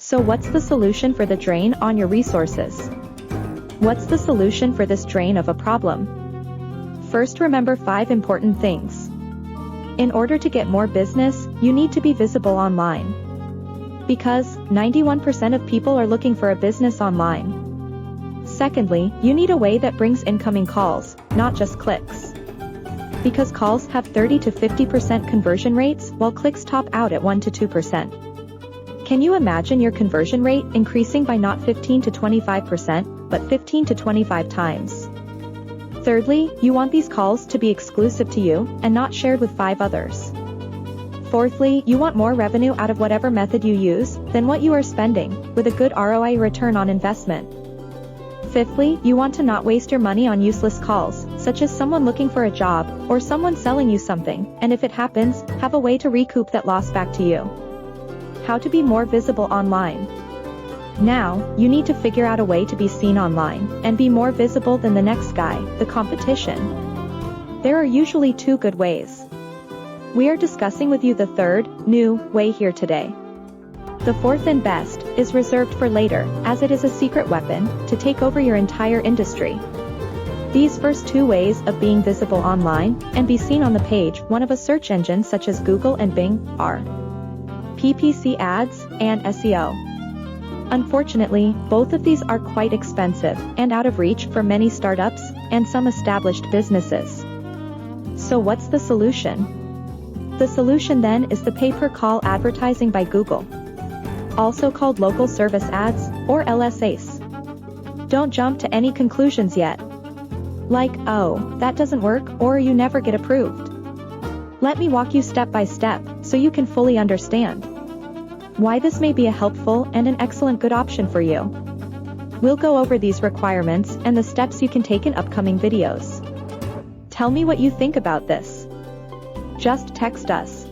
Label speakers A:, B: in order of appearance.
A: So what's the solution for the drain on your resources? What's the solution for this drain of a problem? First, remember 5 important things. In order to get more business, you need to be visible online. Because 91% of people are looking for a business online. Secondly, you need a way that brings incoming calls, not just clicks. Because calls have 30 to 50% conversion rates, while clicks top out at 1 to 2%. Can you imagine your conversion rate increasing by not 15 to 25%, but 15 to 25 times? Thirdly, you want these calls to be exclusive to you, and not shared with 5 others. Fourthly, you want more revenue out of whatever method you use, than what you are spending, with a good ROI return on investment. Fifthly, you want to not waste your money on useless calls, such as someone looking for a job, or someone selling you something, and if it happens, have a way to recoup that loss back to you. How to be more visible online. Now, you need to figure out a way to be seen online, and be more visible than the next guy, the competition. There are usually 2 good ways. We are discussing with you the third, new, way here today. The fourth and best, is reserved for later, as it is a secret weapon, to take over your entire industry. These first 2 ways of being visible online, and be seen on the page 1 of a search engine such as Google and Bing, are PPC ads, and SEO. Unfortunately, both of these are quite expensive, and out of reach for many startups, and some established businesses. So what's the solution? The solution then is the pay-per-call advertising by Google. Also called local service ads, or LSAs. Don't jump to any conclusions yet. Like, oh, that doesn't work, or you never get approved. Let me walk you step by step, so you can fully understand why this may be a helpful and an excellent good option for you. We'll go over these requirements and the steps you can take in upcoming videos. Tell me what you think about this. Just text us.